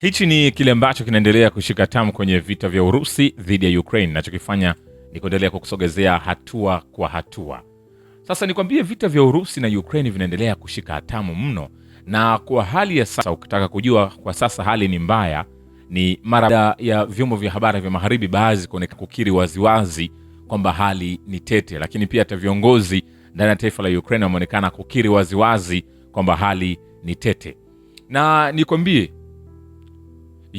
Hichi ni kile ambacho kinaendelea kushika tamu kwenye vita vya Urusi dhidi ya Ukraine. Nachokifanya ni kuendelea kukusogezea hatua kwa hatua. Sasa nikwambie, vita vya Urusi na Ukraine vinaendelea kushika tamu mno, na kwa hali ya sasa, ukitaka kujua kwa sasa hali ni mbaya, ni mara ya vyombo vya habari vya magharibi baadhi kuonekana kukiri waziwazi kwamba hali ni tete, lakini pia hata viongozi ndani ya taifa la Ukraine wameonekana kukiri waziwazi kwamba hali ni tete. Na nikwambie,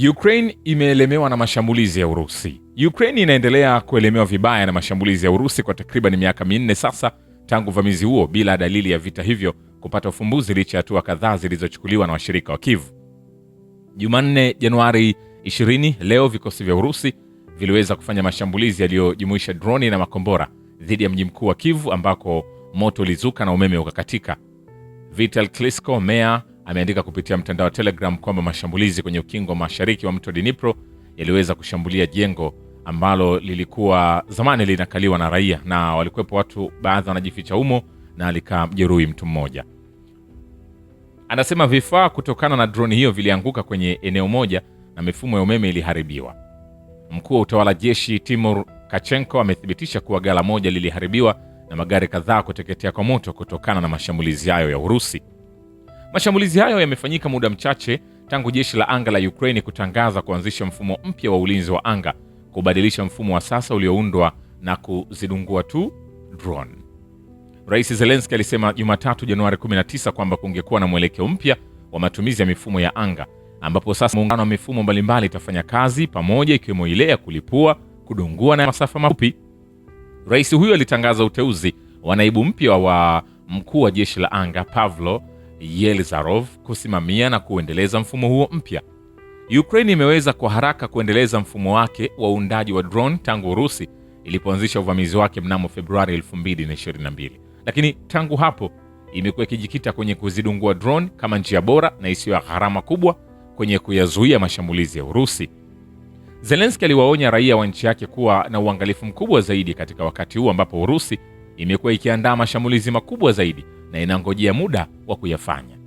Ukraine imeelemewa na mashambulizi ya Urusi. Ukraine inaendelea kuelemewa vibaya na mashambulizi ya Urusi kwa takriban miaka 4 sasa tangu uvamizi huo, bila dalili ya vita hivyo kupata ufumbuzi licha ya hatua kadhaa zilizochukuliwa na washirika wa Kiev. Jumanne, Januari 20, leo vikosi vya Urusi viliweza kufanya mashambulizi yaliyojumuisha droni na makombora dhidi ya mji mkuu wa Kiev, ambako moto ulizuka na umeme ukakatika. Vitali Klitschko, meya, ameandika kupitia mtandao wa Telegram kwamba mashambulizi kwenye ukingo mashariki wa mto Dnipro yaliweza kushambulia jengo ambalo lilikuwa zamani linakaliwa na raia, na walikuwepo watu baadhi wanajificha humo, na likamjeruhi mtu mmoja. Anasema vifaa kutokana na droni hiyo vilianguka kwenye eneo moja na mifumo ya umeme iliharibiwa. Mkuu wa utawala jeshi Timur Kachenko amethibitisha kuwa ghala moja liliharibiwa na magari kadhaa kuteketea kwa moto kutokana na mashambulizi hayo ya Urusi. Mashambulizi hayo yamefanyika muda mchache tangu jeshi la anga la Ukraine kutangaza kuanzisha mfumo mpya wa ulinzi wa anga, kubadilisha mfumo wa sasa ulioundwa na kuzidungua tu drone. Rais Zelensky alisema Jumatatu, Januari 19 kwamba kungekuwa na mwelekeo mpya wa matumizi ya mifumo ya anga, ambapo sasa muungano wa mifumo mbalimbali itafanya kazi pamoja, ikiwemo ile ya kulipua, kudungua na masafa mafupi. Rais huyo alitangaza uteuzi wa naibu mpya wa mkuu wa jeshi la anga Pavlo Yelizarov kusimamia na kuendeleza mfumo huo mpya. Ukraine imeweza kwa haraka kuendeleza mfumo wake wa uundaji wa drone tangu Urusi ilipoanzisha uvamizi wake mnamo Februari 2022. Lakini tangu hapo imekuwa ikijikita kwenye kuzidungua drone kama njia bora na isiyo ya gharama kubwa kwenye kuyazuia mashambulizi ya Urusi. Zelensky aliwaonya raia wa nchi yake kuwa na uangalifu mkubwa zaidi katika wakati huu ambapo Urusi imekuwa ikiandaa mashambulizi makubwa zaidi na inangojea muda wa kuyafanya.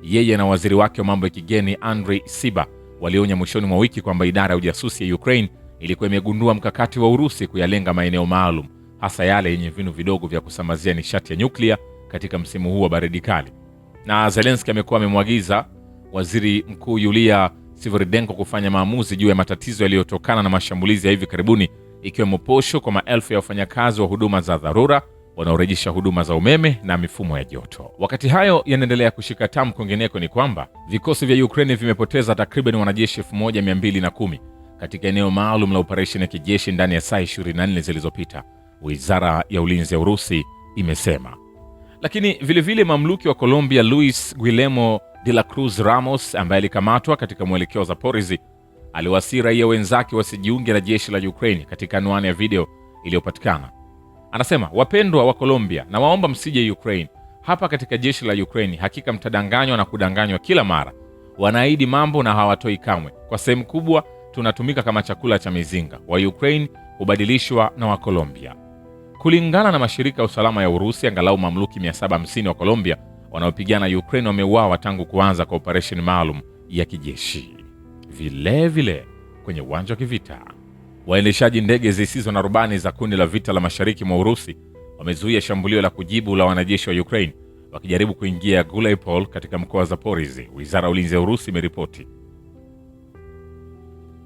Yeye na waziri wake wa mambo ya kigeni Andriy Sybiha walionya mwishoni mwa wiki kwamba idara ya ujasusi ya Ukraine ilikuwa imegundua mkakati wa Urusi kuyalenga maeneo maalum, hasa yale yenye vinu vidogo vya kusambazia nishati ya nyuklia katika msimu huu wa baridi kali. Na Zelensky amekuwa amemwagiza waziri mkuu Yulia Sviridenko kufanya maamuzi juu ya matatizo yaliyotokana na mashambulizi ya hivi karibuni, ikiwemo posho kwa maelfu ya wafanyakazi wa huduma za dharura wanaorejesha huduma za umeme na mifumo ya joto. Wakati hayo yanaendelea kushika tamu, kwingineko ni kwamba vikosi vya Ukraine vimepoteza takriban wanajeshi 1210 katika eneo maalum la operesheni ya kijeshi ndani ya saa 24 zilizopita, wizara ya ulinzi ya Urusi imesema. Lakini vilevile mamluki wa Colombia Luis Guillermo de la Cruz Ramos, ambaye alikamatwa katika mwelekeo wa Zaporizhzhia, aliwasihi raia wenzake wasijiunge na jeshi la Ukraine katika anwani ya video iliyopatikana. Anasema, wapendwa wa Colombia, na waomba msije Ukraine. Hapa katika jeshi la Ukraine hakika mtadanganywa na kudanganywa kila mara. Wanaahidi mambo na hawatoi kamwe. Kwa sehemu kubwa tunatumika kama chakula cha mizinga. Wa Ukraine hubadilishwa na wa Colombia. Kulingana na mashirika ya usalama ya Urusi, angalau mamluki 750 wa Colombia wanaopigana Ukraine wameuawa tangu kuanza kwa operesheni maalum ya kijeshi. Vile kwenye uwanja wa kivita, waendeshaji ndege zisizo na rubani za kundi la vita la mashariki mwa Urusi wamezuia shambulio la kujibu la wanajeshi wa Ukraine wakijaribu kuingia Gulapol katika mkoa wa Zaporizhzhia, wizara ya ulinzi ya Urusi imeripoti.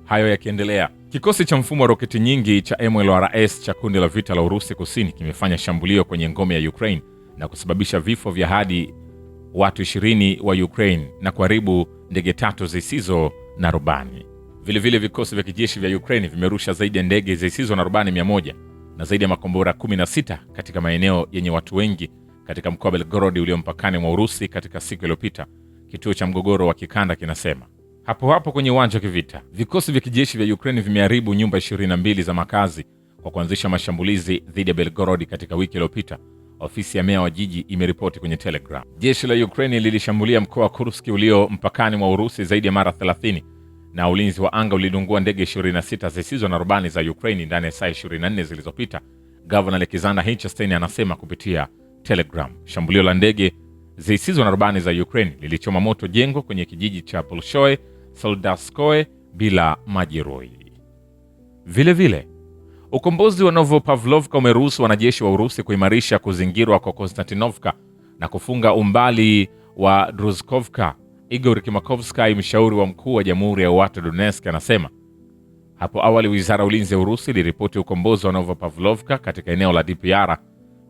Hayo yakiendelea, kikosi cha mfumo wa roketi nyingi cha MLRS cha kundi la vita la Urusi kusini kimefanya shambulio kwenye ngome ya Ukraine na kusababisha vifo vya hadi watu 20 wa Ukraine na kuharibu ndege 3 zisizo na rubani. Vilevile vikosi vya kijeshi vya Ukraine vimerusha zaidi ya ndege zisizo na rubani 100 na zaidi ya makombora 16 katika maeneo yenye watu wengi katika mkoa wa Belgorod ulio mpakani mwa Urusi katika siku iliyopita, kituo cha mgogoro wa kikanda kinasema. Hapo kwenye uwanja wa kivita, vikosi vya kijeshi vya Ukraine vimeharibu nyumba 22 za makazi kwa kuanzisha mashambulizi dhidi ya Belgorod katika wiki iliyopita, ofisi ya meya wa jiji imeripoti kwenye Telegram. Jeshi la Ukraine lilishambulia mkoa wa Kursk ulio mpakani mwa Urusi zaidi ya mara 30 na ulinzi wa anga ulidungua ndege 26 zisizo na rubani za Ukraine ndani ya saa 24 zilizopita, Gavana Alexander Hinchstein anasema kupitia Telegram. Shambulio la ndege zisizo na rubani za Ukraine lilichoma moto jengo kwenye kijiji cha Bolshoi Soldatskoye bila majeruhi. Vilevile, ukombozi wa Novopavlovka umeruhusu wanajeshi wa Urusi kuimarisha kuzingirwa kwa Konstantinovka na kufunga umbali wa Druzhkovka. Igor Kimakovsky, mshauri wa mkuu wa Jamhuri ya Watu Donetsk, anasema hapo awali Wizara ya Ulinzi ya Urusi iliripoti ukombozi wa Novopavlovka katika eneo la DPR.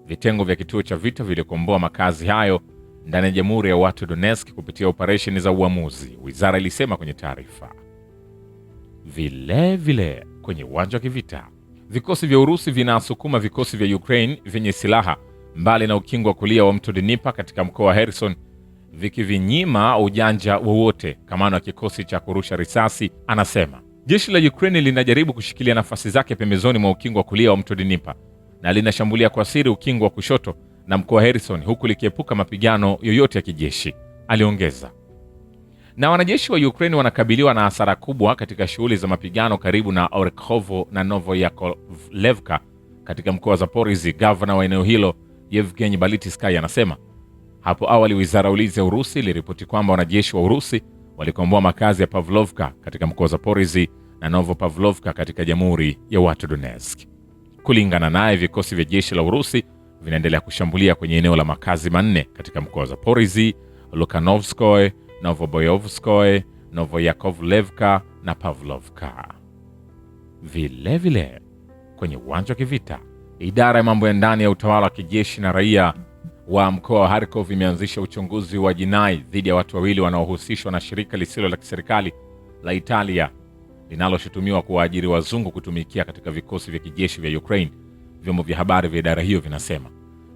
Vitengo vya kituo cha vita vilikomboa makazi hayo ndani ya Jamhuri ya Watu Donetsk kupitia operesheni za uamuzi, wizara ilisema kwenye taarifa. Vilevile, kwenye uwanja wa kivita, vikosi vya Urusi vinasukuma vikosi vya Ukraine vyenye silaha mbali na ukingo wa kulia wa mto Dnieper katika mkoa wa Kherson, vikivinyima ujanja wowote. Kamanda wa kikosi cha kurusha risasi anasema jeshi la Ukraine linajaribu kushikilia nafasi zake pembezoni mwa ukingo wa kulia wa mto Dnieper na linashambulia kwa siri ukingo wa kushoto na mkoa wa Kherson huku likiepuka mapigano yoyote ya kijeshi, aliongeza. Na wanajeshi wa Ukraine wanakabiliwa na hasara kubwa katika shughuli za mapigano karibu na Orekhovo na Novoyakovlevka katika mkoa wa Zaporizhzhia. Gavana wa eneo hilo Yevgeny Balitsky anasema hapo awali Wizara ya Ulinzi ya Urusi iliripoti kwamba wanajeshi wa Urusi walikomboa makazi ya Pavlovka katika mkoa wa Zaporizhzhia na Novopavlovka katika Jamhuri ya Watu Donetsk. Kulingana naye, vikosi vya jeshi la Urusi vinaendelea kushambulia kwenye eneo la makazi manne katika mkoa wa Zaporizhzhia, Lukhanovskoye, Novoboyovskoye, Novoyakovlevka na Pavlovka. Vilevile, kwenye uwanja wa kivita, idara ya mambo ya ndani ya utawala wa kijeshi na raia wa mkoa wa Kharkov imeanzisha uchunguzi wa jinai dhidi ya watu wawili wanaohusishwa na shirika lisilo la kiserikali la Italia linaloshutumiwa kuwaajiri wazungu kutumikia katika vikosi vya kijeshi vya Ukraine, vyombo vya habari vya idara hiyo vinasema.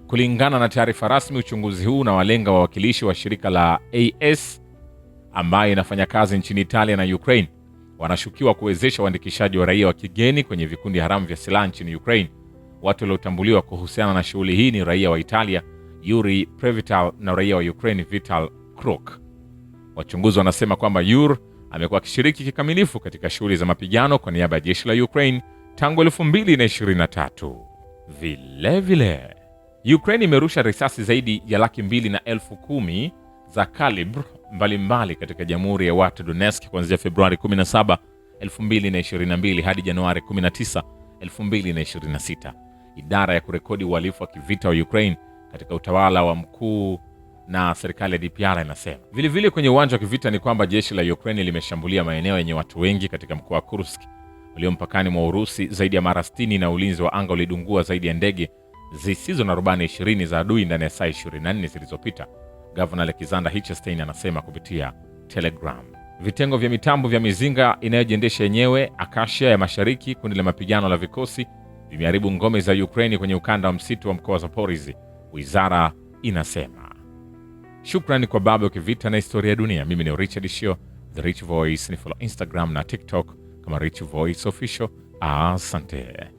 Kulingana na taarifa rasmi, uchunguzi huu unawalenga wawakilishi wa shirika la AS ambayo inafanya kazi nchini Italia na Ukraine. Wanashukiwa kuwezesha uandikishaji wa raia wa kigeni kwenye vikundi haramu vya silaha nchini Ukraine. Watu waliotambuliwa kuhusiana na shughuli hii ni raia wa Italia Yuri Prevital na raia wa Ukraine Vital Kruk. Wachunguzi wanasema kwamba Yuri amekuwa akishiriki kikamilifu katika shughuli za mapigano kwa niaba ya jeshi la Ukraine tangu 2023. Vilevile, Ukraine imerusha risasi zaidi ya 210,000 za kalibre mbalimbali katika Jamhuri ya Watu Donetsk kuanzia Februari 17, 2022 hadi Januari 19, 2026. Idara ya kurekodi uhalifu wa kivita wa Ukraine katika utawala wa mkuu na serikali ya DPR inasema. Vilevile kwenye uwanja wa kivita ni kwamba jeshi la Ukraine limeshambulia maeneo yenye watu wengi katika mkoa wa Kursk ulio mpakani mwa Urusi zaidi ya mara 60 na ulinzi wa anga ulidungua zaidi ya ndege zisizo na rubani 20 za adui ndani ya saa 24 zilizopita, Gavana Alexander Hitchestein anasema kupitia Telegram. Vitengo vya mitambo vya mizinga inayojiendesha yenyewe Akashia ya Mashariki, kundi la mapigano la vikosi, vimeharibu ngome za Ukraine kwenye ukanda wa msitu wa mkoa wa Zaporizhzhia, wizara inasema. Shukrani kwa Baba Ukivita na Historia ya Dunia. Mimi ni Richard Shio, The Rich Voice. Ni follow Instagram na TikTok kama Rich Voice Official. Asante.